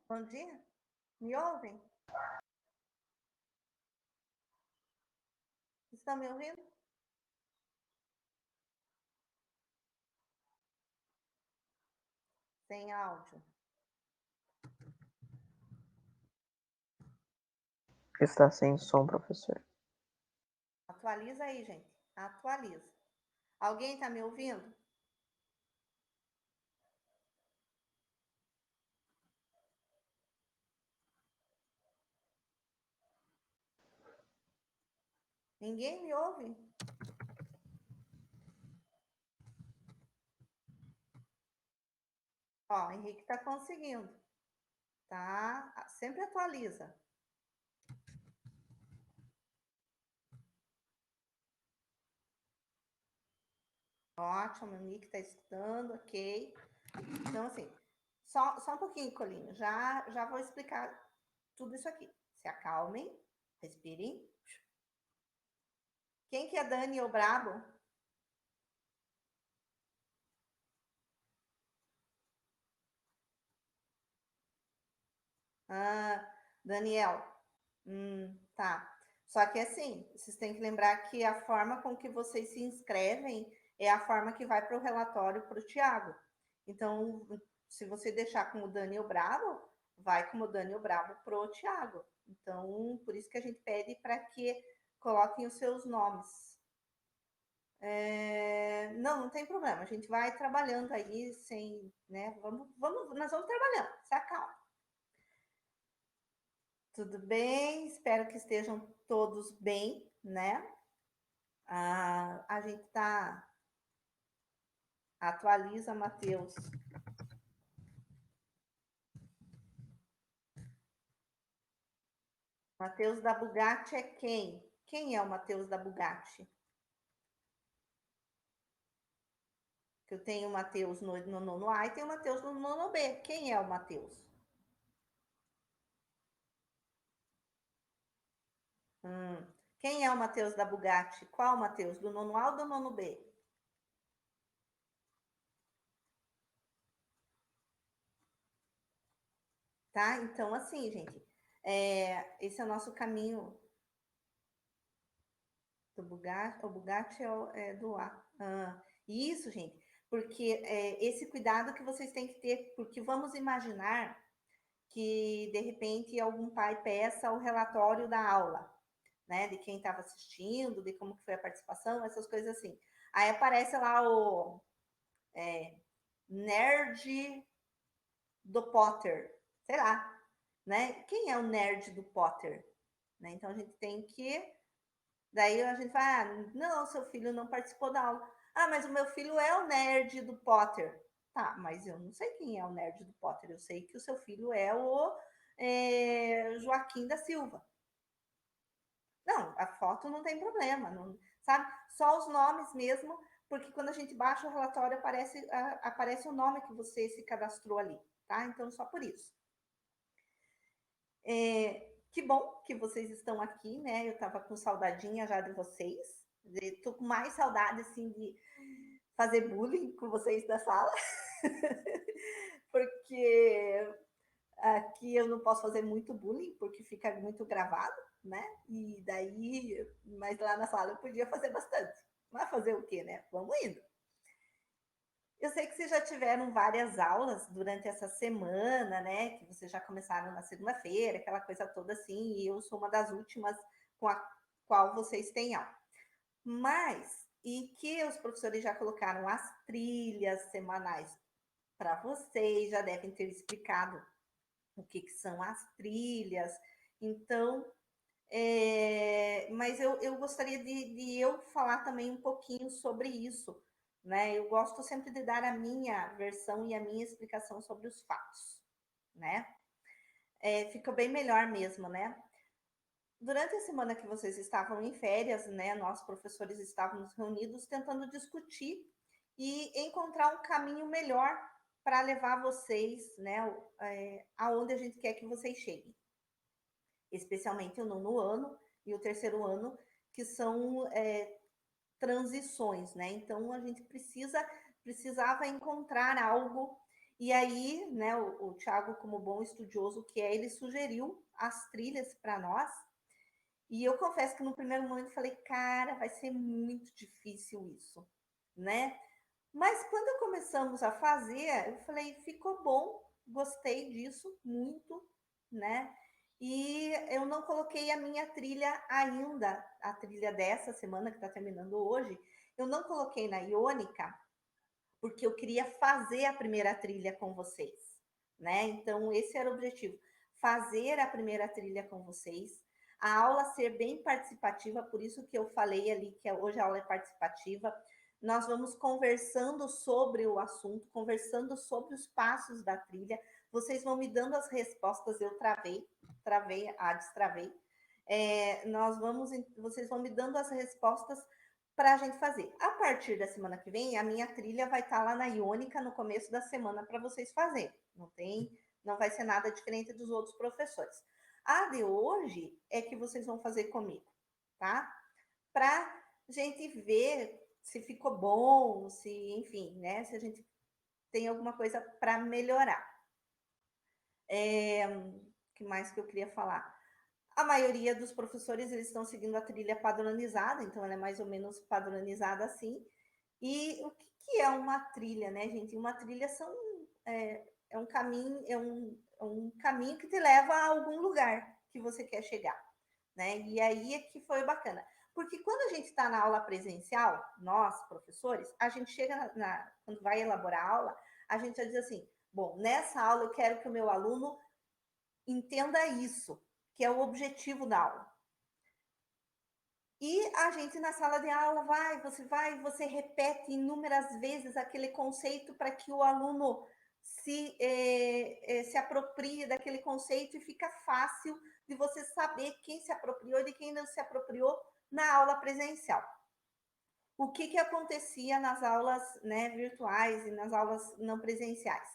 Bom dia, me ouvem? Estão me ouvindo? Sem áudio. Está sem som, professor. Atualiza aí, gente. Atualiza. Alguém está me ouvindo? Ninguém me ouve? Ó, o Henrique está conseguindo. Tá? Sempre atualiza. Ótimo, o Henrique está escutando, ok. Então, assim, só um pouquinho, Colinho. Já vou explicar tudo isso aqui. Se acalmem, respirem. Quem que é Dani ou Brabo? Ah, Daniel. Tá. Só que assim, vocês têm que lembrar que a forma com que vocês se inscrevem é a forma que vai para o relatório para o Tiago. Então, se você deixar como Daniel Bravo, vai como Daniel Bravo para o Tiago. Então, por isso que a gente pede para que coloquem os seus nomes. Não tem problema, a gente vai trabalhando aí sem, né? Nós vamos trabalhando, se acalma. Tudo bem? Espero que estejam todos bem, né? A gente tá. Atualiza, Matheus. Matheus da Bugatti é quem? Quem é o Matheus da Bugatti? Que eu tenho o Matheus no nono A e tenho o Matheus no nono B. Quem é o Matheus? Quem é o Matheus da Bugatti? Qual Matheus? Do nono A ou do nono B? Tá? Então, assim, gente, esse é o nosso caminho do Bugatti. O Bugatti é do A. Isso, gente, porque esse cuidado que vocês têm que ter, porque vamos imaginar que de repente algum pai peça o relatório da aula, né, de quem estava assistindo, de como que foi a participação, essas coisas assim. Aí aparece lá o nerd do Potter, sei lá, né? Quem é o nerd do Potter? Né? Então a gente tem que. Daí a gente vai, não, seu filho não participou da aula. Ah, mas o meu filho é o nerd do Potter. Tá, mas eu não sei quem é o nerd do Potter. Eu sei que o seu filho é o Joaquim da Silva. Não, a foto não tem problema, não, sabe? Só os nomes mesmo, porque quando a gente baixa o relatório aparece o nome que você se cadastrou ali, tá? Então, só por isso. Que bom que vocês estão aqui, né? Eu estava com saudadinha já de vocês. Tô com mais saudade, assim, de fazer bullying com vocês da sala, porque aqui eu não posso fazer muito bullying, porque fica muito gravado, né? E daí, mas lá na sala eu podia fazer bastante. Mas fazer o quê, né? Vamos indo. Eu sei que vocês já tiveram várias aulas durante essa semana, né? Que vocês já começaram na segunda-feira, aquela coisa toda assim, e eu sou uma das últimas com a qual vocês têm aula. Mas, e que os professores já colocaram as trilhas semanais para vocês, já devem ter explicado o que são as trilhas. Então, mas eu gostaria de eu falar também um pouquinho sobre isso, né? Eu gosto sempre de dar a minha versão e a minha explicação sobre os fatos, né? Fica bem melhor mesmo, né? Durante a semana que vocês estavam em férias, né? Nós professores estávamos reunidos tentando discutir e encontrar um caminho melhor para levar vocês, né? Aonde a gente quer que vocês cheguem, especialmente o nono ano e o terceiro ano, que são transições, né? Então a gente precisava encontrar algo. E aí, né, o Thiago, como bom estudioso que é, ele sugeriu as trilhas para nós. E eu confesso que no primeiro momento falei, cara, vai ser muito difícil isso, né? Mas quando começamos a fazer, eu falei, ficou bom, gostei disso muito, né? E eu não coloquei a minha trilha ainda, a trilha dessa semana que está terminando hoje, eu não coloquei na Iônica, porque eu queria fazer a primeira trilha com vocês, né? Então, esse era o objetivo, fazer a primeira trilha com vocês, a aula ser bem participativa, por isso que eu falei ali que hoje a aula é participativa. Nós vamos conversando sobre o assunto, conversando sobre os passos da trilha. Vocês vão me dando as respostas, eu destravei. Vocês vão me dando as respostas para a gente fazer. A partir da semana que vem, a minha trilha vai estar lá na Iônica no começo da semana para vocês fazerem. Não vai ser nada diferente dos outros professores. A de hoje é que vocês vão fazer comigo, tá? Para gente ver se ficou bom, se, enfim, né? Se a gente tem alguma coisa para melhorar. O que mais que eu queria falar? A maioria dos professores eles estão seguindo a trilha padronizada, então ela é mais ou menos padronizada assim. E o que é uma trilha, né, gente? Uma trilha é um caminho, é um caminho que te leva a algum lugar que você quer chegar, né? E aí é que foi bacana. Porque quando a gente está na aula presencial, nós, professores, a gente chega quando vai elaborar a aula, a gente já diz assim, bom, nessa aula eu quero que o meu aluno entenda isso, que é o objetivo da aula. E a gente na sala de aula você repete inúmeras vezes aquele conceito para que o aluno se aproprie daquele conceito e fica fácil de você saber quem se apropriou e de quem não se apropriou na aula presencial. O que acontecia nas aulas, né, virtuais e nas aulas não presenciais?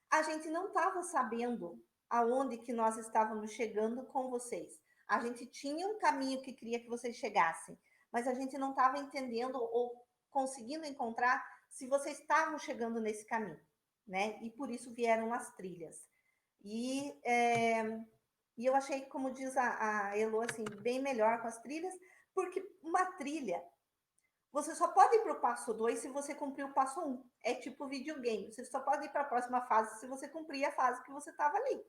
A gente não estava sabendo aonde que nós estávamos chegando com vocês. A gente tinha um caminho que queria que vocês chegassem, mas a gente não estava entendendo ou conseguindo encontrar se vocês estavam chegando nesse caminho, né? E por isso vieram as trilhas. E eu achei, como diz a Elo, assim, bem melhor com as trilhas, porque uma trilha você só pode ir para o passo 2 se você cumprir o passo 1. É tipo videogame. Você só pode ir para a próxima fase se você cumprir a fase que você estava ali,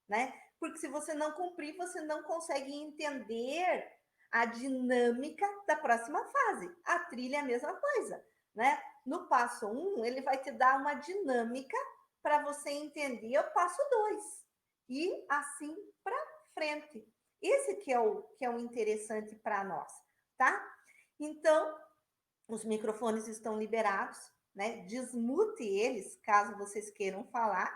né? Porque se você não cumprir, você não consegue entender a dinâmica da próxima fase. A trilha é a mesma coisa, né? No passo 1, ele vai te dar uma dinâmica para você entender o passo 2. E assim para frente. Esse que é o interessante para nós, tá? Então, os microfones estão liberados, né? Desmute eles, caso vocês queiram falar.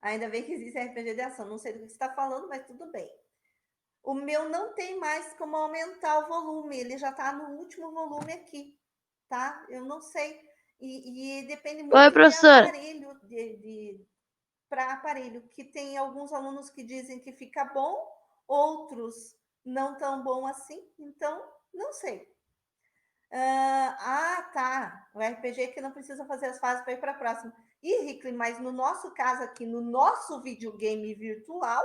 Ainda bem que existe RPG de ação. Não sei do que você está falando, mas tudo bem. O meu não tem mais como aumentar o volume. Ele já está no último volume aqui, tá? Eu não sei. E depende muito Oi, de professora. aparelho, para aparelho. Que tem alguns alunos que dizem que fica bom, outros não tão bom assim. Então, não sei. Tá. O RPG que não precisa fazer as fases para ir para a próxima. E, Rickley, mas no nosso caso aqui, no nosso videogame virtual,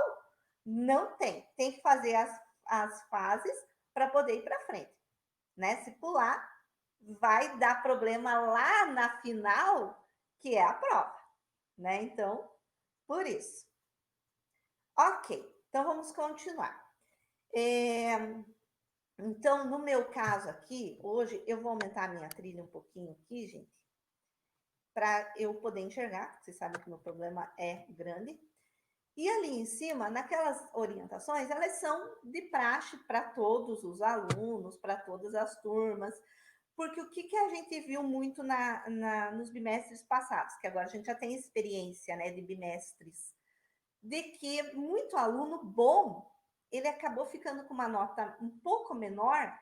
não tem. Tem que fazer as fases para poder ir para frente. Né? Se pular, vai dar problema lá na final, que é a prova. Né? Então, por isso. Ok, então vamos continuar. Então, no meu caso aqui, hoje, eu vou aumentar a minha trilha um pouquinho aqui, gente, para eu poder enxergar. Vocês sabem que o meu problema é grande. E ali em cima, naquelas orientações, elas são de praxe para todos os alunos, para todas as turmas, porque o que a gente viu muito nos bimestres passados, que agora a gente já tem experiência, né, de bimestres, de que muito aluno bom, ele acabou ficando com uma nota um pouco menor,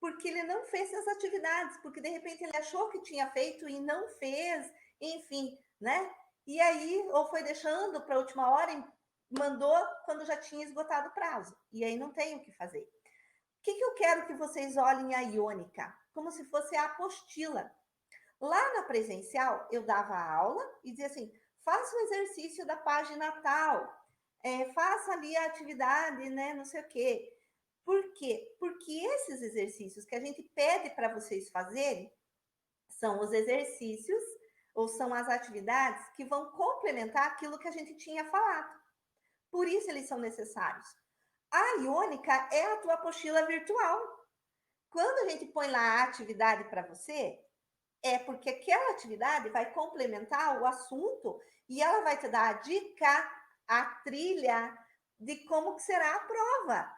porque ele não fez as atividades, porque de repente ele achou que tinha feito e não fez, enfim, né? E aí, ou foi deixando para a última hora e mandou quando já tinha esgotado o prazo. E aí não tem o que fazer. O que eu quero que vocês olhem a Iônica? Como se fosse a apostila. Lá na presencial, eu dava aula e dizia assim, faça o exercício da página tal, faça ali a atividade, né, não sei o quê. Por quê? Porque esses exercícios que a gente pede para vocês fazerem são os exercícios ou são as atividades que vão complementar aquilo que a gente tinha falado. Por isso eles são necessários. A Iônica é a tua apostila virtual. Quando a gente põe lá a atividade para você, é porque aquela atividade vai complementar o assunto e ela vai te dar a dica, a trilha de como que será a prova.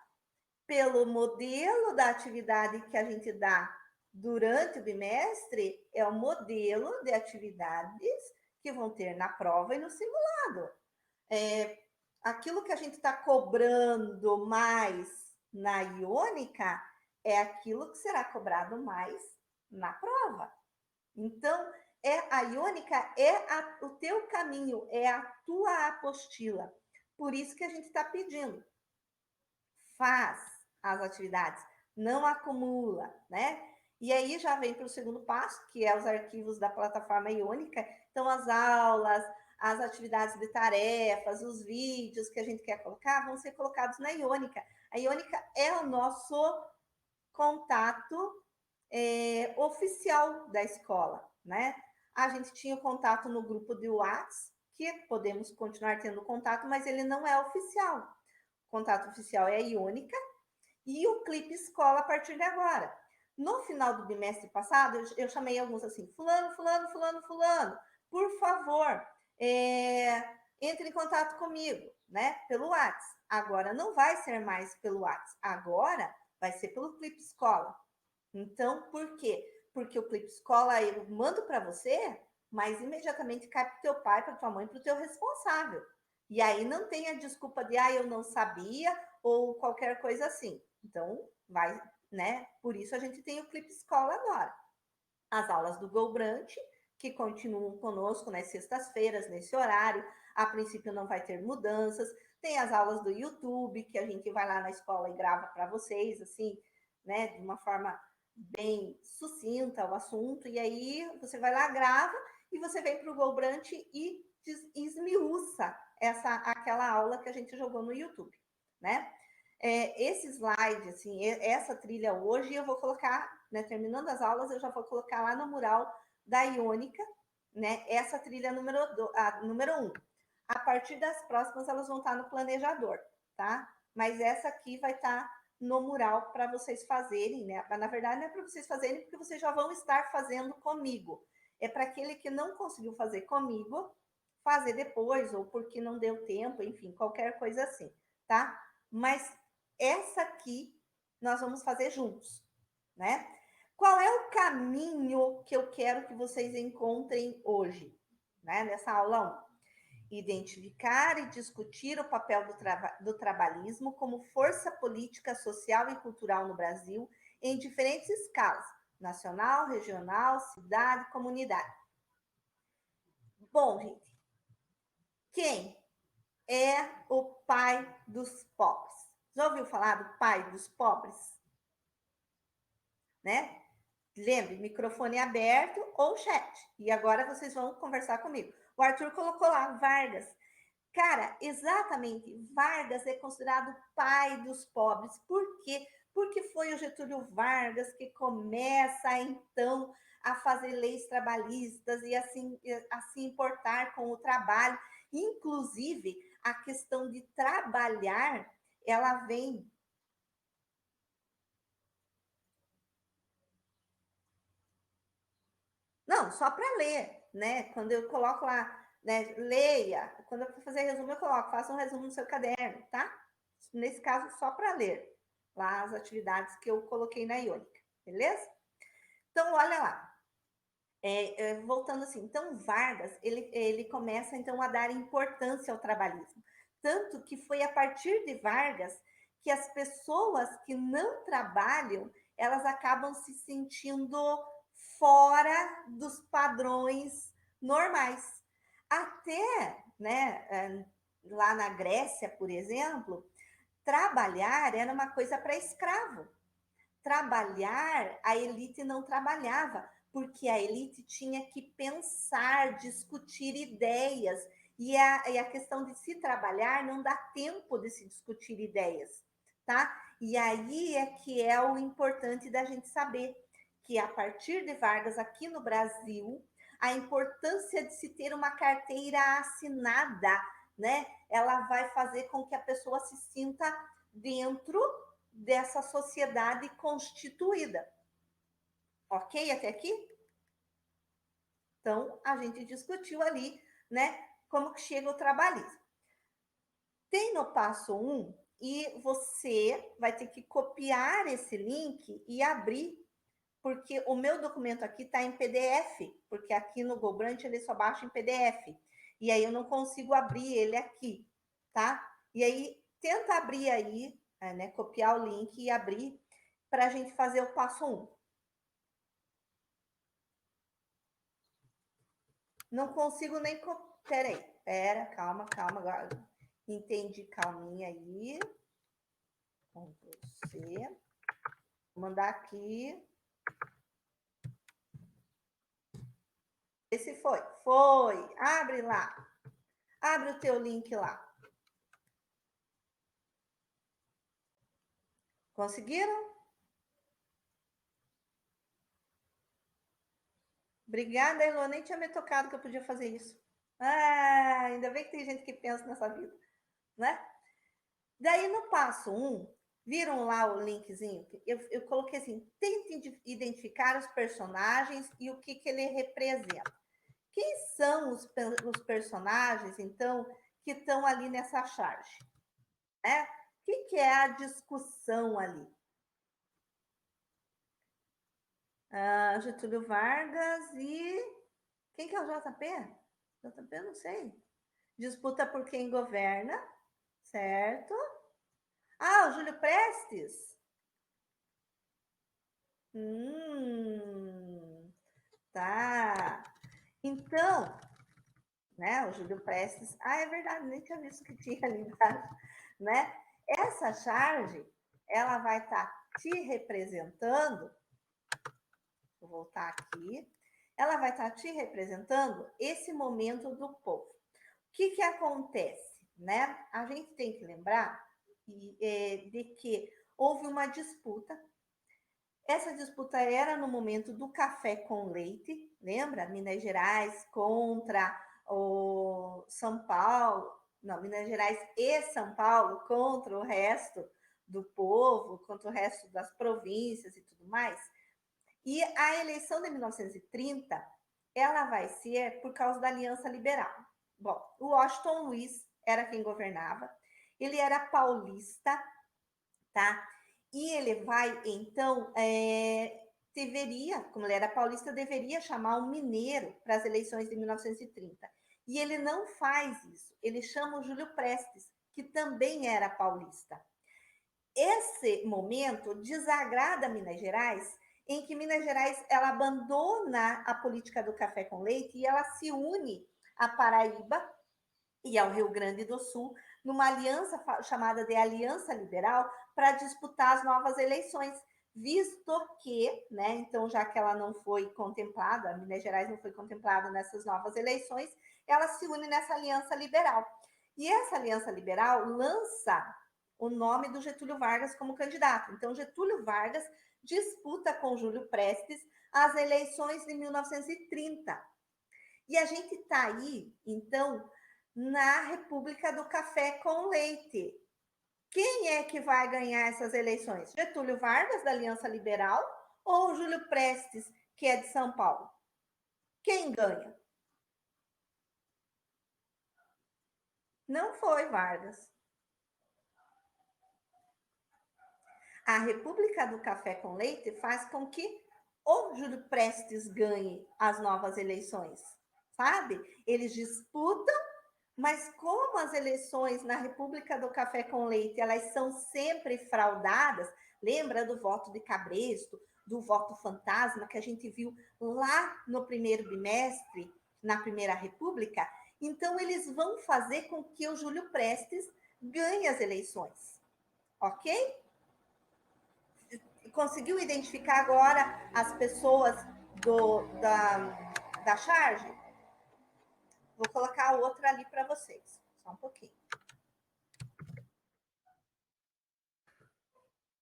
Pelo modelo da atividade que a gente dá durante o bimestre, é o modelo de atividades que vão ter na prova e no simulado. Aquilo que a gente está cobrando mais na Iônica é aquilo que será cobrado mais na prova. Então, a Iônica é o teu caminho, é a tua apostila. Por isso que a gente está pedindo. Faz as atividades, não acumula, né? E aí já vem para o segundo passo, que é os arquivos da plataforma Iônica. Então, as aulas, as atividades de tarefas, os vídeos que a gente quer colocar, vão ser colocados na Iônica. A Iônica é o nosso contato oficial da escola, né? A gente tinha o contato no grupo de WhatsApp, que podemos continuar tendo contato, mas ele não é oficial. O contato oficial é a Iônica e o Clipe Escola a partir de agora. No final do bimestre passado, eu chamei alguns assim, fulano, fulano, fulano, fulano, por favor, entre em contato comigo, né, pelo WhatsApp. Agora não vai ser mais pelo WhatsApp, agora vai ser pelo Clipe Escola. Então, por quê? Porque o Clipe Escola eu mando para você, mas imediatamente cai para o teu pai, para tua mãe, para o teu responsável. E aí não tem a desculpa de, eu não sabia, ou qualquer coisa assim. Então, vai, né? Por isso a gente tem o Clipe Escola agora. As aulas do Go Brunch, que continuam conosco nas sextas-feiras, nesse horário. A princípio não vai ter mudanças. Tem as aulas do YouTube, que a gente vai lá na escola e grava para vocês, assim, né? De uma forma bem sucinta o assunto. E aí você vai lá, grava, e você vem para o Go Brunch e esmiuça aquela aula que a gente jogou no YouTube, né? Esse slide, assim, essa trilha hoje eu vou colocar, né, terminando as aulas, eu já vou colocar lá no mural da Iônica, né, essa trilha número 1. A partir das próximas, elas vão estar no planejador, tá? Mas essa aqui vai estar no mural para vocês fazerem, né? Na verdade, não é para vocês fazerem, porque vocês já vão estar fazendo comigo. É para aquele que não conseguiu fazer comigo, fazer depois, ou porque não deu tempo, enfim, qualquer coisa assim, tá? Mas essa aqui nós vamos fazer juntos, né? Qual é o caminho que eu quero que vocês encontrem hoje, né? Nessa aula 1. Identificar e discutir o papel do trabalhismo como força política, social e cultural no Brasil em diferentes escalas, nacional, regional, cidade, comunidade. Bom, gente, quem é o pai dos pobres? Já ouviu falar do pai dos pobres? Né? Lembre, microfone aberto ou chat. E agora vocês vão conversar comigo. O Arthur colocou lá, Vargas. Cara, exatamente, Vargas é considerado pai dos pobres. Por quê? Porque foi o Getúlio Vargas que começa, então, a fazer leis trabalhistas e assim, a se importar com o trabalho. Inclusive, a questão de trabalhar, ela vem... Não, só para ler, né? Quando eu coloco lá, né, leia. Quando eu for fazer resumo, eu coloco, faça um resumo no seu caderno, tá? Nesse caso, só para ler lá as atividades que eu coloquei na Iônica, beleza? Então, olha lá. Voltando assim, então Vargas, ele começa então a dar importância ao trabalhismo. Tanto que foi a partir de Vargas que as pessoas que não trabalham, elas acabam se sentindo fora dos padrões normais. Até, né, lá na Grécia, por exemplo, trabalhar era uma coisa para escravo. Trabalhar, a elite não trabalhava, porque a elite tinha que pensar, discutir ideias, e a questão de se trabalhar não dá tempo de se discutir ideias, tá? E aí é que é o importante da gente saber que a partir de Vargas aqui no Brasil, a importância de se ter uma carteira assinada, né? Ela vai fazer com que a pessoa se sinta dentro dessa sociedade constituída. Ok até aqui? Então, a gente discutiu ali, né, como que chega o trabalhismo. Tem no passo 1, e você vai ter que copiar esse link e abrir, porque o meu documento aqui está em PDF, porque aqui no GoBranch ele só baixa em PDF, e aí eu não consigo abrir ele aqui, tá? E aí, tenta abrir aí, né, copiar o link e abrir, para a gente fazer o passo 1. Não consigo nem... Pera, calma, agora. Entendi, calminha aí. Com você. Vou mandar aqui. Esse foi. Foi. Abre lá. Abre o teu link lá. Conseguiram? Obrigada, Elô. Nem tinha me tocado que eu podia fazer isso. Ah, ainda bem que tem gente que pensa nessa vida, né? Daí, no passo 1, viram lá o linkzinho? Eu coloquei assim, tente identificar os personagens e o que ele representa. Quem são os personagens, então, que estão ali nessa charge? Né? O que é a discussão ali? Getúlio Vargas e... Quem que é o JP? JP eu não sei. Disputa por quem governa, certo? O Júlio Prestes. Tá. Então, né, o Júlio Prestes... é verdade, nem tinha visto que tinha ali embaixo, né? Essa charge, ela vai estar te representando... Vou voltar aqui. Ela vai estar te representando esse momento do povo. O que acontece, né? A gente tem que lembrar de que houve uma disputa. Essa disputa era no momento do café com leite, lembra? Minas Gerais contra o São Paulo, não, Minas Gerais e São Paulo contra o resto do povo, contra o resto das províncias e tudo mais. E a eleição de 1930, ela vai ser por causa da Aliança Liberal. Bom, o Washington Luiz era quem governava, ele era paulista, tá? E ele vai, então, deveria, como ele era paulista, deveria chamar um mineiro para as eleições de 1930. E ele não faz isso, ele chama o Júlio Prestes, que também era paulista. Esse momento desagrada Minas Gerais, em que Minas Gerais ela abandona a política do café com leite e ela se une à Paraíba e ao Rio Grande do Sul numa aliança chamada de Aliança Liberal para disputar as novas eleições, visto que, né, então já que ela não foi contemplada, Minas Gerais não foi contemplada nessas novas eleições, ela se une nessa Aliança Liberal. E essa Aliança Liberal lança o nome do Getúlio Vargas como candidato. Então, Getúlio Vargas disputa com Júlio Prestes as eleições de 1930. E a gente está aí, então, na República do Café com Leite. Quem é que vai ganhar essas eleições? Getúlio Vargas, da Aliança Liberal, ou Júlio Prestes, que é de São Paulo? Quem ganha? Não foi Vargas. A República do Café com Leite faz com que o Júlio Prestes ganhe as novas eleições, sabe? Eles disputam, mas como as eleições na República do Café com Leite, elas são sempre fraudadas, lembra do voto de Cabresto, do voto fantasma que a gente viu lá no primeiro bimestre, na Primeira República? Então, eles vão fazer com que o Júlio Prestes ganhe as eleições, ok? Conseguiu identificar agora as pessoas da charge, vou colocar a outra ali para vocês. Só um pouquinho.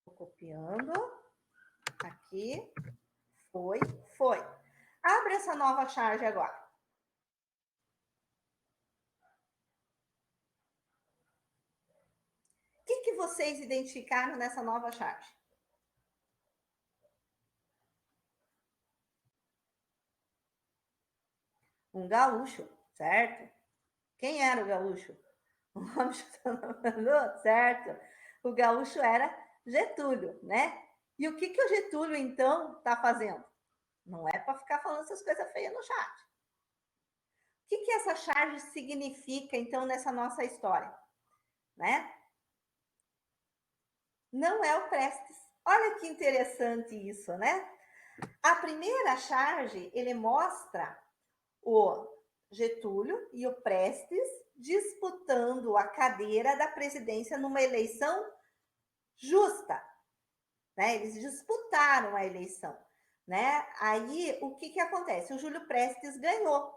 Vou copiando. Aqui. Foi. Abre essa nova charge agora. O que vocês identificaram nessa nova charge? Um gaúcho, certo? Quem era o gaúcho? O nome falou, certo? O gaúcho era Getúlio, né? E o que o Getúlio, então, está fazendo? Não é para ficar falando essas coisas feias no chat. O que essa charge significa, então, nessa nossa história? Né? Não é o Prestes. Olha que interessante isso, né? A primeira charge, ele mostra o Getúlio e o Prestes disputando a cadeira da presidência numa eleição justa, né? Eles disputaram a eleição, né? Aí, o que acontece? O Júlio Prestes ganhou.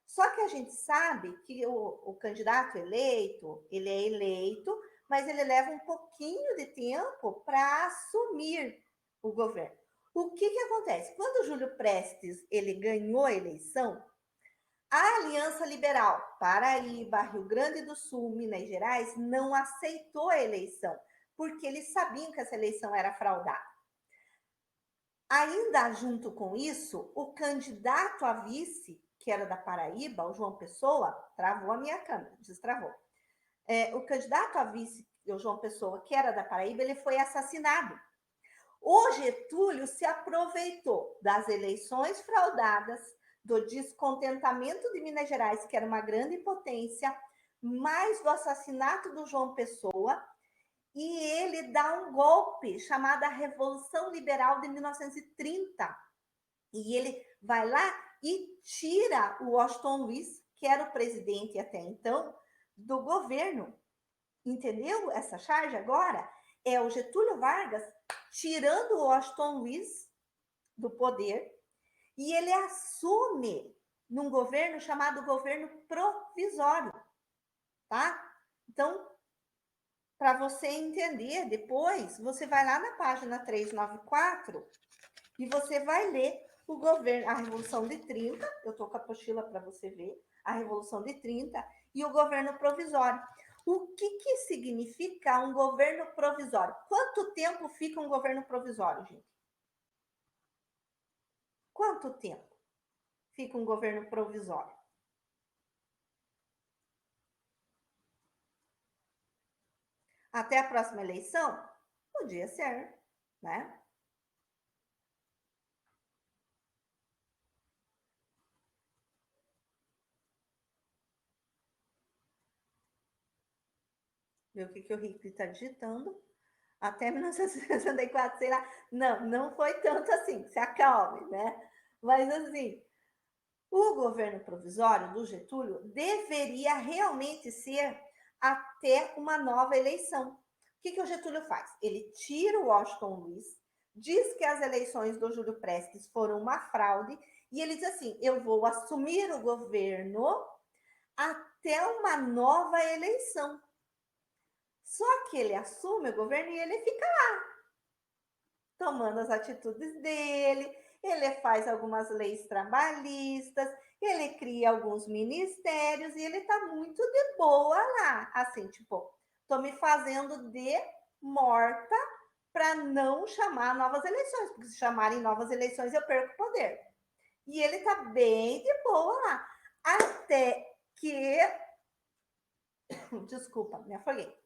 Só que a gente sabe que o candidato eleito, ele é eleito, mas ele leva um pouquinho de tempo para assumir o governo. O que acontece? Quando o Júlio Prestes ele ganhou a eleição, a Aliança Liberal, Paraíba, Rio Grande do Sul, Minas Gerais, não aceitou a eleição, porque eles sabiam que essa eleição era fraudada. Ainda junto com isso, o candidato a vice, que era da Paraíba, o João Pessoa, travou a minha câmera, destravou. O candidato a vice, o João Pessoa, que era da Paraíba, ele foi assassinado. O Getúlio se aproveitou das eleições fraudadas, do descontentamento de Minas Gerais, que era uma grande potência, mais do assassinato do João Pessoa, e ele dá um golpe chamado a Revolução Liberal de 1930. E ele vai lá e tira o Washington Luiz, que era o presidente até então, do governo. Entendeu essa charge agora? É o Getúlio Vargas tirando o Washington Luiz do poder e ele assume num governo chamado governo provisório, tá? Então, para você entender depois, você vai lá na página 394 e você vai ler o governo, a Revolução de 30, eu estou com a apostila para você ver, a Revolução de 30 e o governo provisório. O que significa um governo provisório? Quanto tempo fica um governo provisório, gente? Quanto tempo fica um governo provisório? Até a próxima eleição? Podia ser, né? Ver o que o Rick está digitando. Até 1964, sei lá. Não foi tanto assim, se acalme, né? Mas assim, o governo provisório do Getúlio deveria realmente ser até uma nova eleição. O que o Getúlio faz? Ele tira o Washington Luiz, diz que as eleições do Júlio Prestes foram uma fraude, e ele diz assim: eu vou assumir o governo até uma nova eleição. Só que ele assume o governo e ele fica lá, tomando as atitudes dele, ele faz algumas leis trabalhistas, ele cria alguns ministérios e ele tá muito de boa lá, assim, tipo, tô me fazendo de morta para não chamar novas eleições, porque se chamarem novas eleições eu perco o poder. E ele tá bem de boa lá, até que desculpa, me afoguei.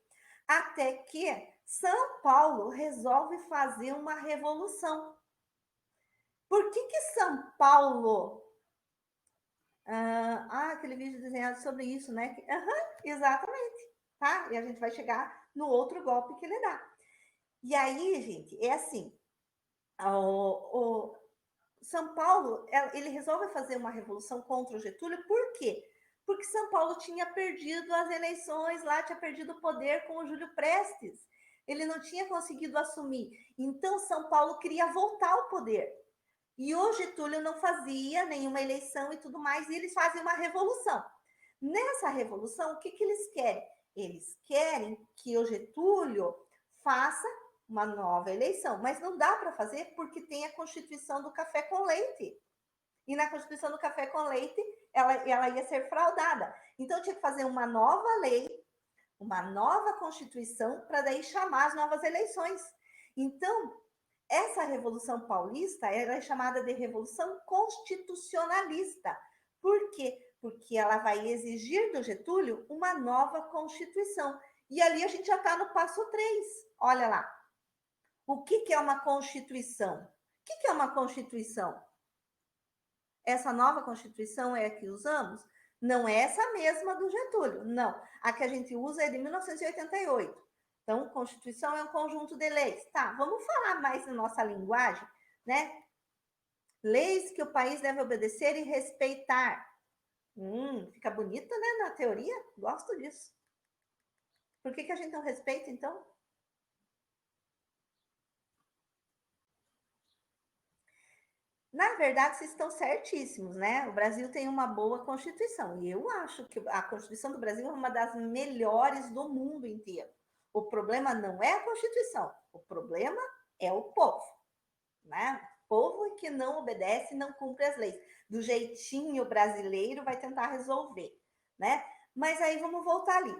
Até que São Paulo resolve fazer uma revolução. Por que São Paulo... aquele vídeo desenhado sobre isso, né? Exatamente, tá? E a gente vai chegar no outro golpe que ele dá. E aí, gente, é assim, o São Paulo, ele resolve fazer uma revolução contra o Getúlio, por quê? Porque São Paulo tinha perdido as eleições lá, tinha perdido o poder com o Júlio Prestes. Ele não tinha conseguido assumir. Então, São Paulo queria voltar ao poder. E o Getúlio não fazia nenhuma eleição e tudo mais, e eles fazem uma revolução. Nessa revolução, o que eles querem? Eles querem que o Getúlio faça uma nova eleição, mas não dá para fazer porque tem a Constituição do café com leite. E na Constituição do café com leite, ela ia ser fraudada. Então, tinha que fazer uma nova lei, uma nova Constituição, para daí chamar as novas eleições. Então, essa Revolução Paulista é chamada de Revolução Constitucionalista. Por quê? Porque ela vai exigir do Getúlio uma nova Constituição. E ali a gente já está no passo 3. Olha lá. O que é uma Constituição? O que é uma Constituição? Essa nova Constituição é a que usamos? Não é essa mesma do Getúlio, não. A que a gente usa é de 1988. Então, Constituição é um conjunto de leis. Tá, vamos falar mais na nossa linguagem, né? Leis que o país deve obedecer e respeitar. Fica bonita, né, na teoria? Gosto disso. Por que a gente não respeita, então? Na verdade, vocês estão certíssimos, né? O Brasil tem uma boa Constituição. E eu acho que a Constituição do Brasil é uma das melhores do mundo inteiro. O problema não é a Constituição, o problema é o povo, né? O povo que não obedece, não cumpre as leis. Do jeitinho brasileiro vai tentar resolver, né? Mas aí vamos voltar ali.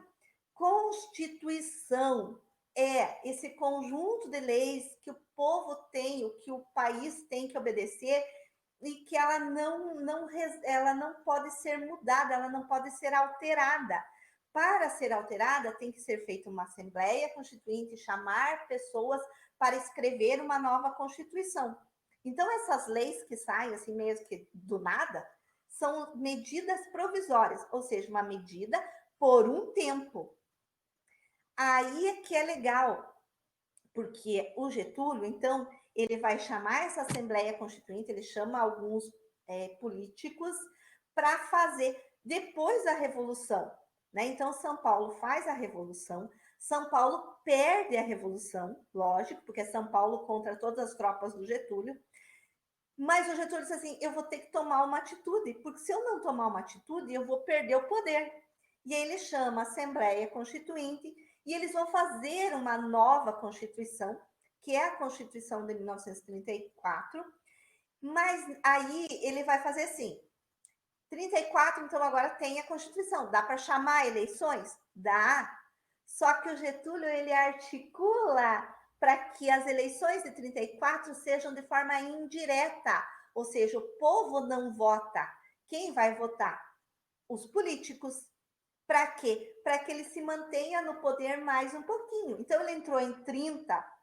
Constituição é esse conjunto de leis que o povo tem, o que o país tem que obedecer e que ela não pode ser mudada, ela não pode ser alterada. Para ser alterada, tem que ser feita uma Assembleia Constituinte, chamar pessoas para escrever uma nova Constituição. Então, essas leis que saem, assim mesmo que do nada, são medidas provisórias, ou seja, uma medida por um tempo. Aí é que é legal, porque o Getúlio, então, ele vai chamar essa Assembleia Constituinte, ele chama alguns políticos para fazer depois da Revolução, né? Então, São Paulo faz a Revolução, São Paulo perde a Revolução, lógico, porque é São Paulo contra todas as tropas do Getúlio, mas o Getúlio disse assim, eu vou ter que tomar uma atitude, porque se eu não tomar uma atitude, eu vou perder o poder. E aí ele chama a Assembleia Constituinte e eles vão fazer uma nova Constituição, que é a Constituição de 1934, mas aí ele vai fazer assim, 34, então agora tem a Constituição, dá para chamar eleições? Dá, só que o Getúlio, ele articula para que as eleições de 34 sejam de forma indireta, ou seja, o povo não vota. Quem vai votar? Os políticos. Para quê? Para que ele se mantenha no poder mais um pouquinho. Então, ele entrou em 30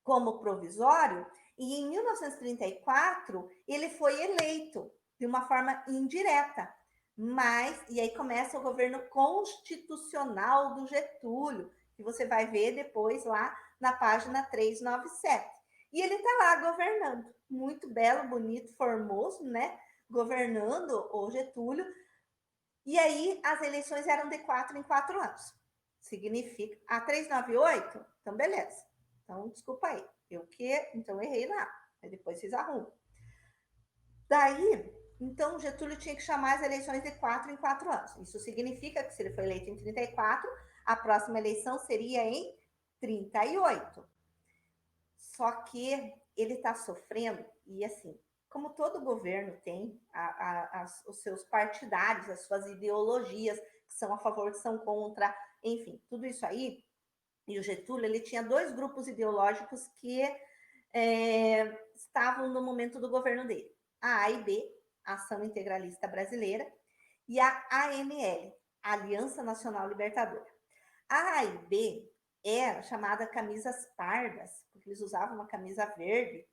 como provisório e em 1934 ele foi eleito de uma forma indireta. Mas, e aí começa o governo constitucional do Getúlio, que você vai ver depois lá na página 397. E ele está lá governando, muito belo, bonito, formoso, né? Governando o Getúlio. E aí as eleições eram de 4 em 4 anos. Significa a 398, então beleza. Então, desculpa aí. Então errei lá. Aí depois vocês arrumam. Daí, então, Getúlio tinha que chamar as eleições de 4 em 4 anos. Isso significa que se ele foi eleito em 34, a próxima eleição seria em 38. Só que ele está sofrendo, e assim, como todo governo tem os seus partidários, as suas ideologias, que são a favor, que são contra, enfim, tudo isso aí. E o Getúlio, ele tinha 2 grupos ideológicos que estavam no momento do governo dele. A AIB, Ação Integralista Brasileira, e a ANL, Aliança Nacional Libertadora. A AIB era chamada camisas pardas, porque eles usavam uma camisa verde,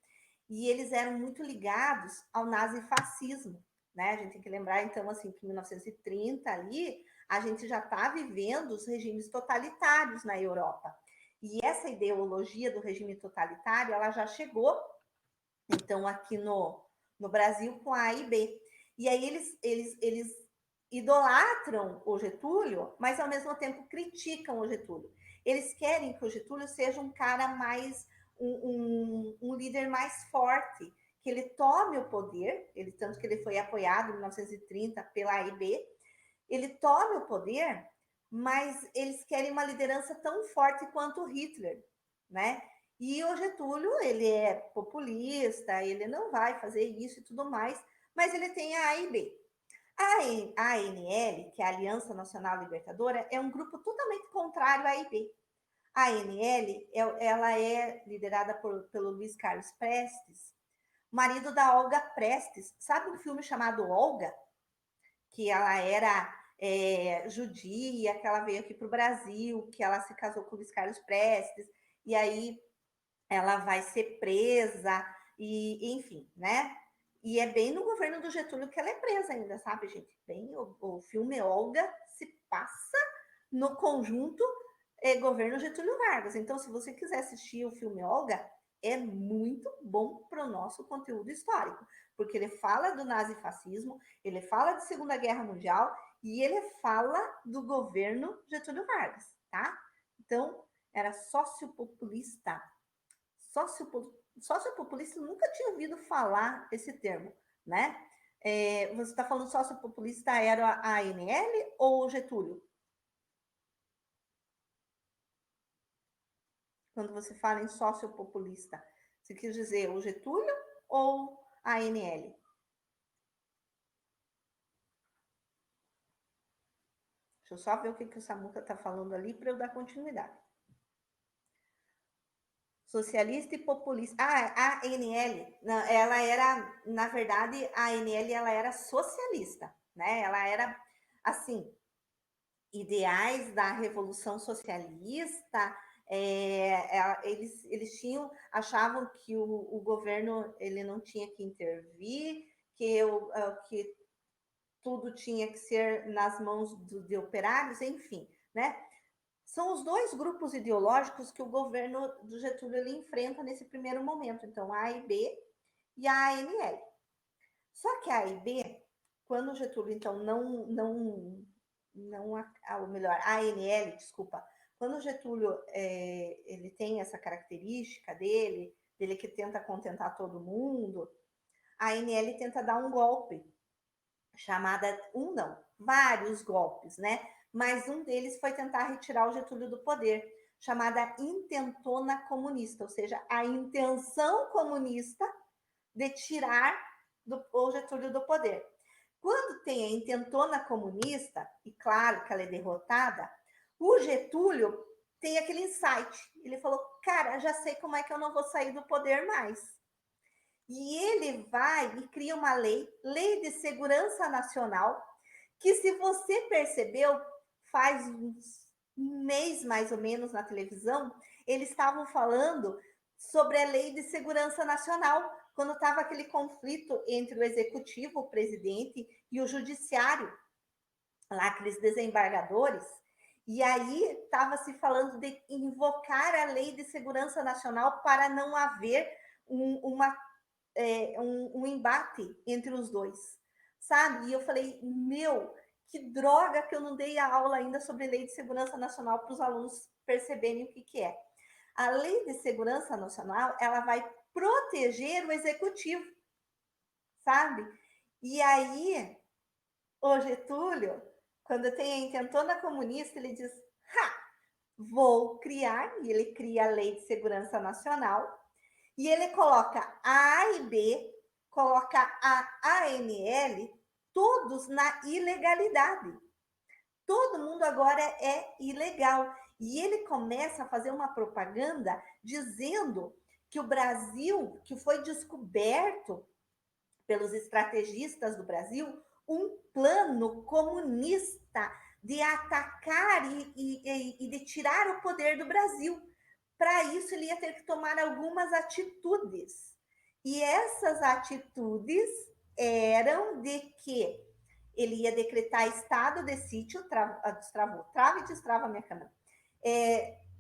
e eles eram muito ligados ao nazifascismo, né? A gente tem que lembrar, então, assim, que em 1930 ali, a gente já está vivendo os regimes totalitários na Europa. E essa ideologia do regime totalitário, ela já chegou, então, aqui no Brasil com a AIB. E aí eles idolatram o Getúlio, mas ao mesmo tempo criticam o Getúlio. Eles querem que o Getúlio seja um cara mais, um líder mais forte, que ele tome o poder, tanto que ele foi apoiado em 1930 pela AIB, ele tome o poder, mas eles querem uma liderança tão forte quanto o Hitler, né? E o Getúlio, ele é populista, ele não vai fazer isso e tudo mais, mas ele tem a AIB. A ANL, que é a Aliança Nacional Libertadora, é um grupo totalmente contrário à AIB. A ANL, ela é liderada pelo Luiz Carlos Prestes, marido da Olga Prestes. Sabe um filme chamado Olga? Que ela era judia, que ela veio aqui para o Brasil, que ela se casou com o Luiz Carlos Prestes, e aí ela vai ser presa, e enfim, né? E é bem no governo do Getúlio que ela é presa ainda, sabe, gente? Bem, o filme Olga se passa no conjunto governo Getúlio Vargas. Então, se você quiser assistir o filme Olga, é muito bom para o nosso conteúdo histórico, porque ele fala do nazifascismo, ele fala de Segunda Guerra Mundial e ele fala do governo Getúlio Vargas, tá? Então, era sociopopulista. Sociopopulista, eu nunca tinha ouvido falar esse termo, né? Você está falando sociopopulista era a ANL ou Getúlio? Quando você fala em sociopopulista, você quis dizer o Getúlio ou a ANL? Deixa eu só ver o que o Samuca está falando ali para eu dar continuidade. Socialista e populista. A ANL, ela era, na verdade, a ANL ela era socialista, né? Ela era, assim, ideais da Revolução Socialista, eles achavam que o governo ele não tinha que intervir, que tudo tinha que ser nas mãos de operários, enfim, né? São os dois grupos ideológicos que o governo do Getúlio ele enfrenta nesse primeiro momento, então a AIB e a ANL. Só que a AIB, quando o Getúlio então ou melhor, a ANL, desculpa, quando o Getúlio ele tem essa característica dele que tenta contentar todo mundo, a ANL tenta dar um golpe, vários golpes, né? Mas um deles foi tentar retirar o Getúlio do poder, chamada intentona comunista, ou seja, a intenção comunista de tirar o Getúlio do poder. Quando tem a intentona comunista, e claro que ela é derrotada, o Getúlio tem aquele insight. Ele falou, cara, já sei como é que eu não vou sair do poder mais. E ele vai e cria uma lei de segurança nacional, que se você percebeu, faz um mês mais ou menos na televisão, eles estavam falando sobre a lei de segurança nacional, quando estava aquele conflito entre o executivo, o presidente, e o judiciário, lá aqueles desembargadores, e aí estava se falando de invocar a lei de segurança nacional para não haver um embate entre os dois, sabe? E eu falei, meu, que droga que eu não dei a aula ainda sobre lei de segurança nacional para os alunos perceberem o que é. A lei de segurança nacional, ela vai proteger o executivo, sabe? E aí, o Getúlio, quando tem a intentona comunista, ele diz, vou criar, e ele cria a Lei de Segurança Nacional, e ele coloca a A e B, coloca a ANL, todos na ilegalidade. Todo mundo agora é ilegal. E ele começa a fazer uma propaganda dizendo que o Brasil, que foi descoberto pelos estrategistas do Brasil, um plano comunista de atacar e de tirar o poder do Brasil. Para isso, ele ia ter que tomar algumas atitudes. E essas atitudes eram de que ele ia decretar estado de sítio, trava e destrava a minha câmera,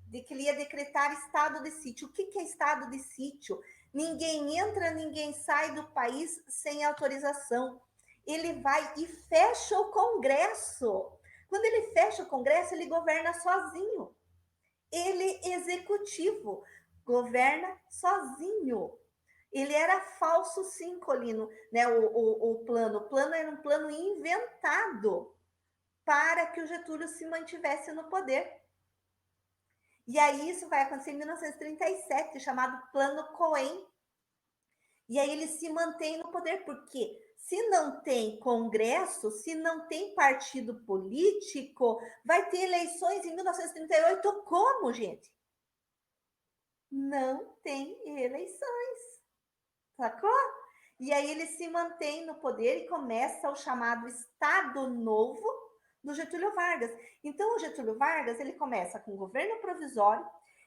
de que ele ia decretar estado de sítio. O que é estado de sítio? Ninguém entra, ninguém sai do país sem autorização. Ele vai e fecha o Congresso. Quando ele fecha o Congresso, ele governa sozinho. Ele, executivo, governa sozinho. Ele era falso, sim, Colino, né? O plano. O plano era um plano inventado para que o Getúlio se mantivesse no poder. E aí isso vai acontecer em 1937, chamado Plano Cohen. E aí ele se mantém no poder, porque se não tem Congresso, se não tem partido político, vai ter eleições em 1938 como, gente? Não tem eleições, sacou? E aí ele se mantém no poder e começa o chamado Estado Novo do Getúlio Vargas. Então o Getúlio Vargas, ele começa com o governo provisório,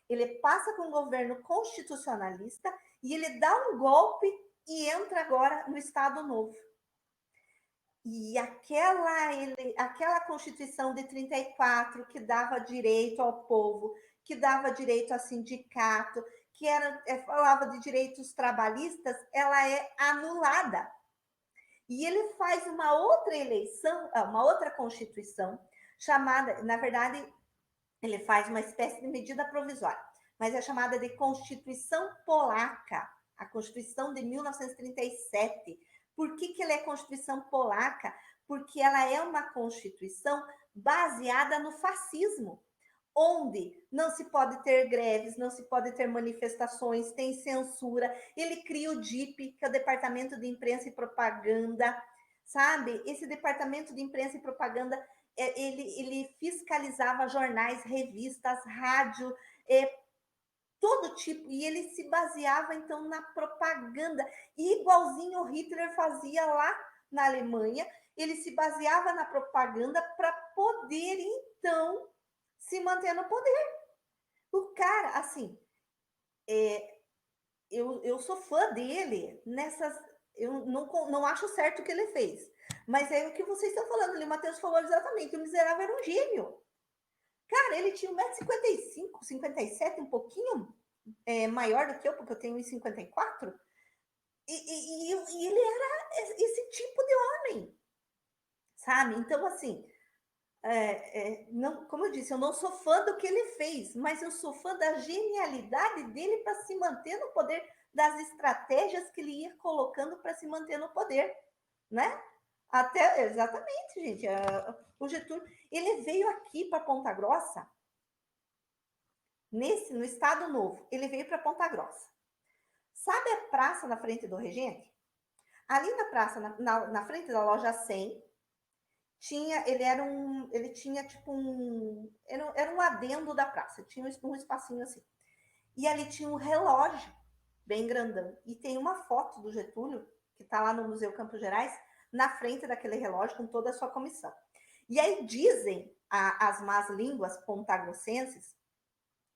ele passa com o governo constitucionalista e ele dá um golpe e entra agora no Estado Novo. E aquela Constituição de 34 que dava direito ao povo, que dava direito a sindicato, que falava de direitos trabalhistas, ela é anulada. E ele faz uma outra eleição, uma outra Constituição, chamada, na verdade, ele faz uma espécie de medida provisória, mas é chamada de Constituição Polaca, a Constituição de 1937. Por que ela é Constituição Polaca? Porque ela é uma Constituição baseada no fascismo, onde não se pode ter greves, não se pode ter manifestações, tem censura. Ele cria o DIP, que é o Departamento de Imprensa e Propaganda, sabe? Esse Departamento de Imprensa e Propaganda, ele fiscalizava jornais, revistas, rádio, todo tipo, e ele se baseava, então, na propaganda, igualzinho o Hitler fazia lá na Alemanha, ele se baseava na propaganda para poder, então, se manter no poder. O cara, assim, eu sou fã dele nessas. Eu não acho certo o que ele fez. Mas é o que vocês estão falando. O Matheus falou exatamente. O miserável era um gênio. Cara, ele tinha 1,55m, 57, um pouquinho maior do que eu, porque eu tenho 1,54. E ele era esse tipo de homem, sabe? Então, assim, não, como eu disse, eu não sou fã do que ele fez, mas eu sou fã da genialidade dele para se manter no poder, das estratégias que ele ia colocando para se manter no poder, né? Até, exatamente, gente. O Getúlio, ele veio aqui para Ponta Grossa, no Estado Novo, ele veio para Ponta Grossa. Sabe a praça na frente do Regente? Ali na praça, na frente da loja 100, ele tinha tipo era um adendo da praça, tinha um espacinho assim. E ali tinha um relógio bem grandão. E tem uma foto do Getúlio, que está lá no Museu Campos Gerais, na frente daquele relógio com toda a sua comissão. E aí dizem as más línguas pontagrossenses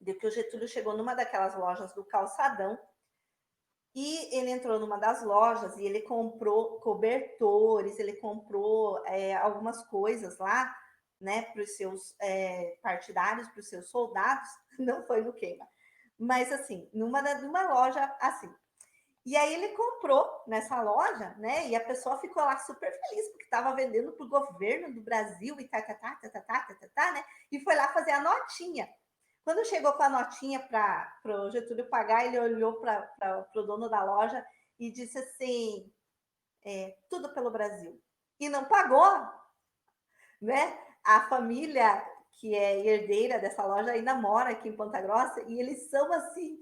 de que o Getúlio chegou numa daquelas lojas do Calçadão e ele entrou numa das lojas e ele comprou cobertores, ele comprou algumas coisas lá, né, para os seus partidários, para os seus soldados. Não foi no queima, mas assim, numa loja assim. E aí ele comprou nessa loja, né? E a pessoa ficou lá super feliz porque estava vendendo para o governo do Brasil e né? E foi lá fazer a notinha. Quando chegou com a notinha para o Getúlio pagar, ele olhou para o dono da loja e disse assim: tudo pelo Brasil. E não pagou, né? A família que é herdeira dessa loja ainda mora aqui em Ponta Grossa e eles são assim,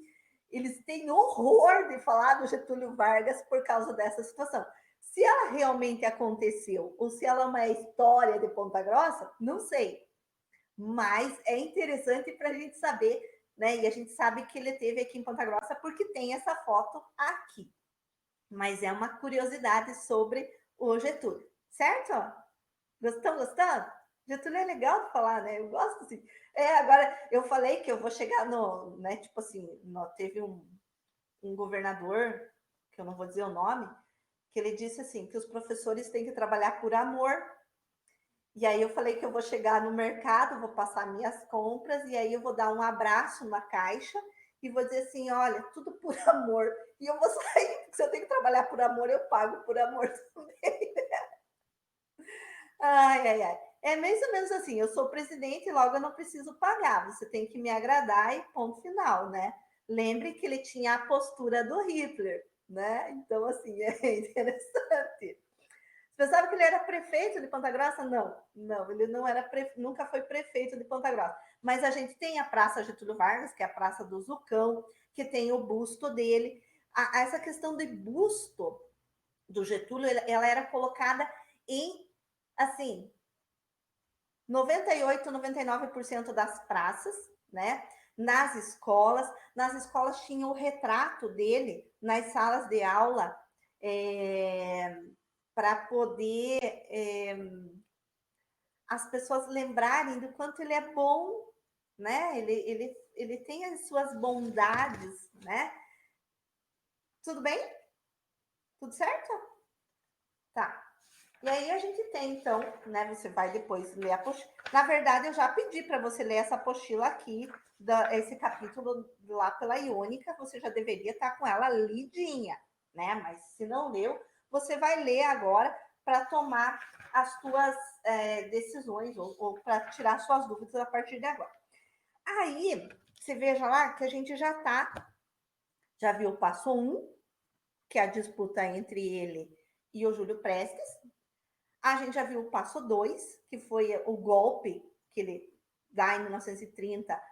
eles têm horror de falar do Getúlio Vargas por causa dessa situação. Se ela realmente aconteceu ou se ela é uma história de Ponta Grossa, não sei. Mas é interessante para a gente saber, né? E a gente sabe que ele teve aqui em Ponta Grossa porque tem essa foto aqui. Mas é uma curiosidade sobre o Getúlio, certo? Estão gostando? Getúlio é legal de falar, né? Eu gosto assim. Agora, eu falei que eu vou chegar no, né? Tipo assim, teve um governador, que eu não vou dizer o nome, que ele disse assim, que os professores têm que trabalhar por amor. E aí eu falei que eu vou chegar no mercado, vou passar minhas compras, e aí eu vou dar um abraço na caixa e vou dizer assim, olha, tudo por amor. E eu vou sair, porque se eu tenho que trabalhar por amor, eu pago por amor também. Ai, ai, ai. É mais ou menos assim, eu sou presidente, logo eu não preciso pagar, você tem que me agradar e ponto final, né? Lembre que ele tinha a postura do Hitler. né? Então, assim, é interessante. Você pensava que ele era prefeito de Ponta Grossa? Não, não, ele não era nunca foi prefeito de Ponta Grossa. Mas a gente tem a Praça Getúlio Vargas, que é a Praça do Zucão, que tem o busto dele. Essa questão de busto do Getúlio, ela era colocada em, assim, 98, 99% das praças, né? Nas escolas tinha o retrato dele nas salas de aula, para poder as pessoas lembrarem do quanto ele é bom, né? Ele tem as suas bondades, né? Tudo bem? Tudo certo? Tá. E aí a gente tem, então, né? Você vai depois ler a apostila. Na verdade, eu já pedi para você ler essa apostila aqui, esse capítulo lá pela Iônica, você já deveria estar com ela lidinha, né? Mas se não leu, você vai ler agora para tomar as suas decisões ou para tirar suas dúvidas a partir de agora. Aí, você veja lá que a gente já viu o passo 1, que é a disputa entre ele e o Júlio Prestes. A gente já viu o passo 2, que foi o golpe que ele dá em 1930.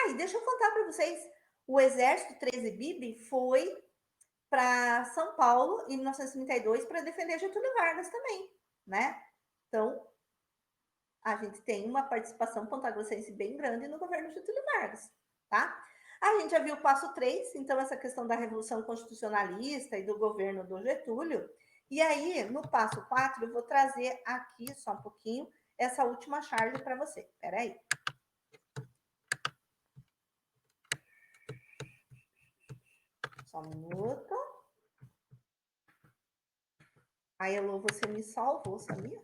E deixa eu contar para vocês, o Exército 13 Bibi foi para São Paulo em 1932 para defender Getúlio Vargas também, né? Então, a gente tem uma participação pontagrossense bem grande no governo Getúlio Vargas, tá? A gente já viu o passo 3, então essa questão da Revolução Constitucionalista e do governo do Getúlio. E aí, no passo 4, eu vou trazer aqui só um pouquinho essa última charge para você. Espera aí. Só um minuto. Aí, Elô, você me salvou, sabia?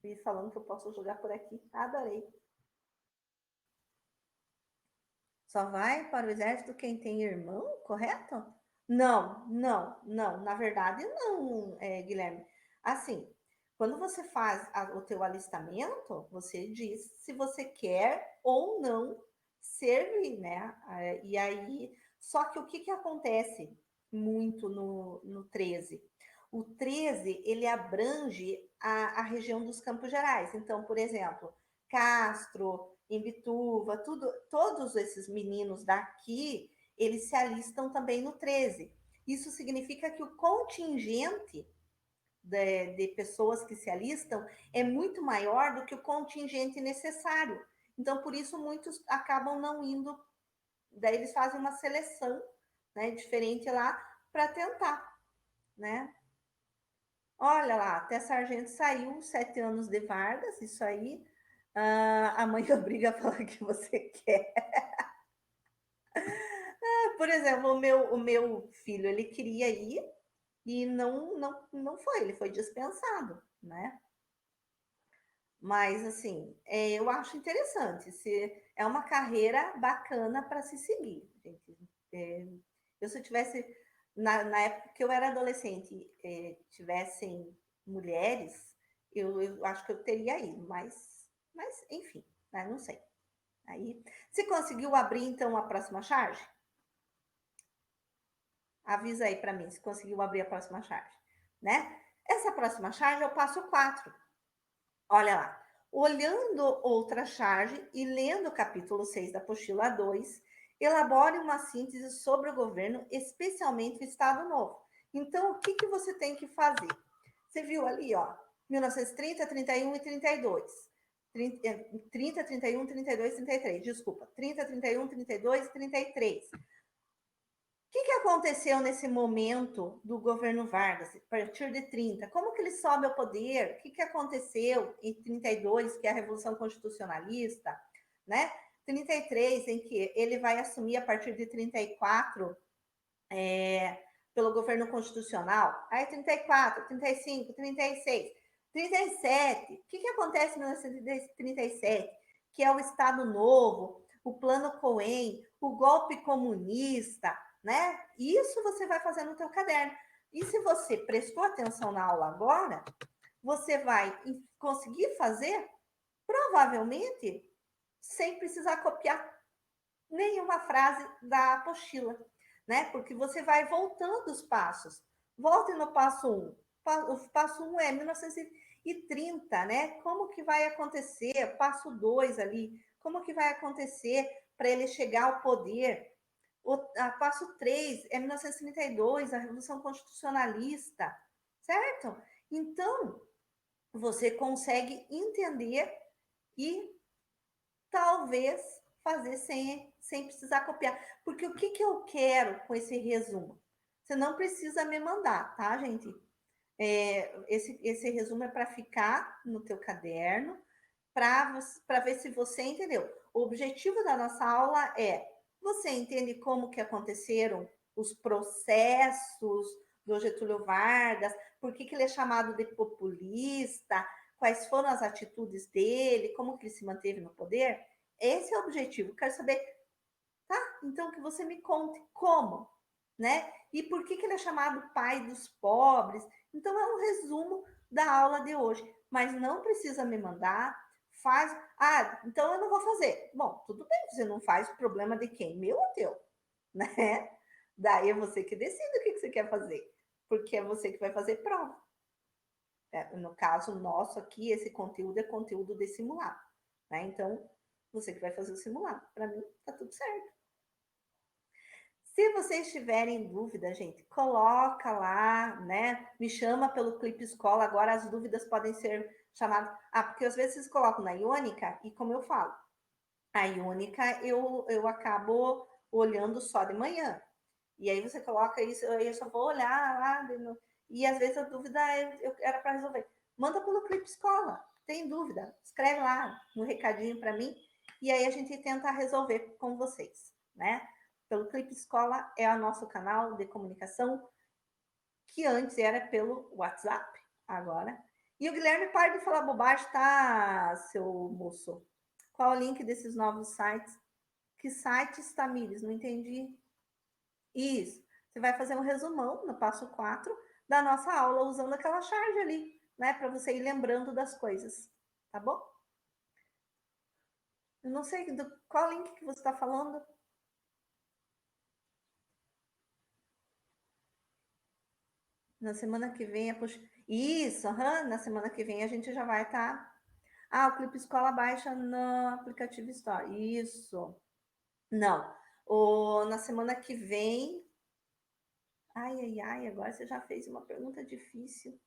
Me falando que eu posso jogar por aqui. Adorei. Só vai para o exército quem tem irmão, correto? Não, não, não. Na verdade, não, Guilherme. Assim, quando você faz o teu alistamento, você diz se você quer ou não servir, né? E aí, só que o que acontece muito no 13? O 13, ele abrange a região dos Campos Gerais. Então, por exemplo, Castro, Imbituva, todos esses meninos daqui, eles se alistam também no 13. Isso significa que o contingente de pessoas que se alistam é muito maior do que o contingente necessário. Então, por isso, muitos acabam não indo. Daí eles fazem uma seleção, né, diferente lá para tentar, né? Olha lá, até sargento saiu, 7 anos de Vargas, isso aí. A mãe obriga a falar que você quer. Por exemplo, o meu filho, ele queria ir e não foi, ele foi dispensado, né? Mas, assim, eu acho interessante, é uma carreira bacana para se seguir, gente. Eu, se eu tivesse, na época que eu era adolescente, tivessem mulheres, eu acho que eu teria ido, mas enfim, né? Não sei. Aí, você conseguiu abrir, então, a próxima charge? Avisa aí para mim se conseguiu abrir a próxima charge, né? Essa próxima charge é o passo 4. Olha lá. Olhando outra charge e lendo o capítulo 6 da apostila 2, elabore uma síntese sobre o governo, especialmente o Estado Novo. Então, o que você tem que fazer? Você viu ali, ó, 1930, 31 e 32. 30, 31, 32, 33. Desculpa. 30, 31, 32 e 33. O que aconteceu nesse momento do governo Vargas, a partir de 30? Como que ele sobe ao poder? O que aconteceu em 32, que é a Revolução Constitucionalista, né? 33, em que ele vai assumir a partir de 34 pelo governo constitucional. Aí 34, 35, 36, 37. O que acontece em 1937? Que é o Estado Novo, o Plano Cohen, o golpe comunista, né? Isso você vai fazer no teu caderno. E se você prestou atenção na aula agora, você vai conseguir fazer, provavelmente, sem precisar copiar nenhuma frase da apostila. né? Porque você vai voltando os passos. Volte no passo 1. O passo 1 é 1930, né? Como que vai acontecer? Passo 2 ali, como que vai acontecer para ele chegar ao poder? Passo 3 é 1932, a Revolução Constitucionalista, certo? Então, você consegue entender e talvez fazer sem precisar copiar. Porque o que eu quero com esse resumo? Você não precisa me mandar, tá, gente? Esse resumo é para ficar no teu caderno, para ver se você entendeu. O objetivo da nossa aula é você entende como que aconteceram os processos do Getúlio Vargas, por que ele é chamado de populista, quais foram as atitudes dele, como que ele se manteve no poder. Esse é o objetivo. Quero saber, tá? Então que você me conte como, né? E por que ele é chamado pai dos pobres. Então é um resumo da aula de hoje, mas não precisa me mandar. Faz. Ah, então eu não vou fazer. Bom, tudo bem, você não faz, o problema de quem? Meu ou teu? Né? Daí é você que decide o que você quer fazer, porque é você que vai fazer prova. No caso nosso aqui, esse conteúdo é conteúdo de simulado, né? Então, você que vai fazer o simulado. Para mim, tá tudo certo. Se vocês tiverem dúvida, gente, coloca lá, né? Me chama pelo Clipe Escola. Agora as dúvidas podem ser chamadas. Porque às vezes vocês colocam na Iônica, e como eu falo, a Iônica eu acabo olhando só de manhã. E aí você coloca isso, eu só vou olhar lá. E às vezes a dúvida era para resolver. Manda pelo Clipe Escola. Tem dúvida? Escreve lá no recadinho para mim. E aí a gente tenta resolver com vocês, né? Pelo Clipe Escola é o nosso canal de comunicação, que antes era pelo WhatsApp, agora. E o Guilherme, para de falar bobagem, tá, seu moço? Qual o link desses novos sites? Que sites, Tamires? Não entendi. Isso. Você vai fazer um resumão no passo 4 da nossa aula, usando aquela charge ali, né? Para você ir lembrando das coisas, tá bom? Eu não sei qual link que você está falando. Na semana que vem é Isso, na semana que vem a gente já vai estar. O Clipe Escola baixa no aplicativo Store. Isso. Não. Na semana que vem. Ai, agora você já fez uma pergunta difícil.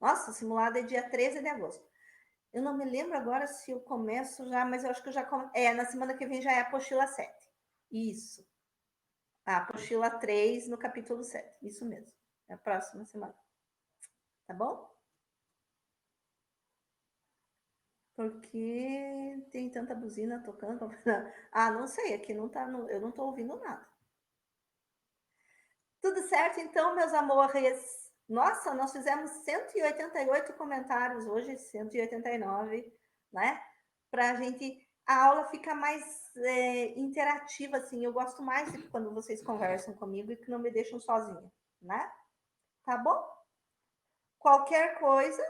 Nossa, o simulado é dia 13 de agosto. Eu não me lembro agora se eu começo já, mas eu acho que eu já começo. Na semana que vem já é a apostila 7. Isso. A apostila 3 no capítulo 7. Isso mesmo. É a próxima semana. Tá bom? Porque tem tanta buzina tocando. Não sei, aqui não tá, eu não tô ouvindo nada. Tudo certo, então, meus amores? Nossa, nós fizemos 188 comentários hoje, 189, né? Pra gente, a aula fica mais interativa, assim. Eu gosto mais de quando vocês conversam comigo e que não me deixam sozinha, né? Tá bom? Qualquer coisa,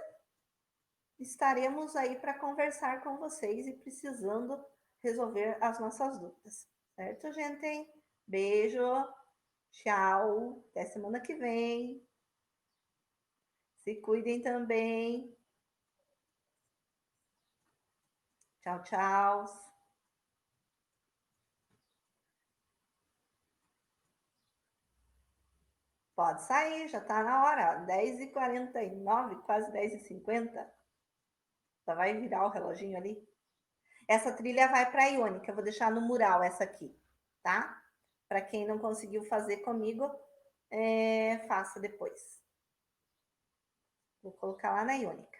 estaremos aí para conversar com vocês e precisando resolver as nossas dúvidas. Certo, gente? Beijo, tchau, até semana que vem. Se cuidem também. Tchau, tchau. Pode sair, já está na hora. 10h49, quase 10h50. Já vai virar o reloginho ali. Essa trilha vai para a Iônica. Eu vou deixar no mural essa aqui, tá? Para quem não conseguiu fazer comigo, faça depois. Vou colocar lá na Iônica.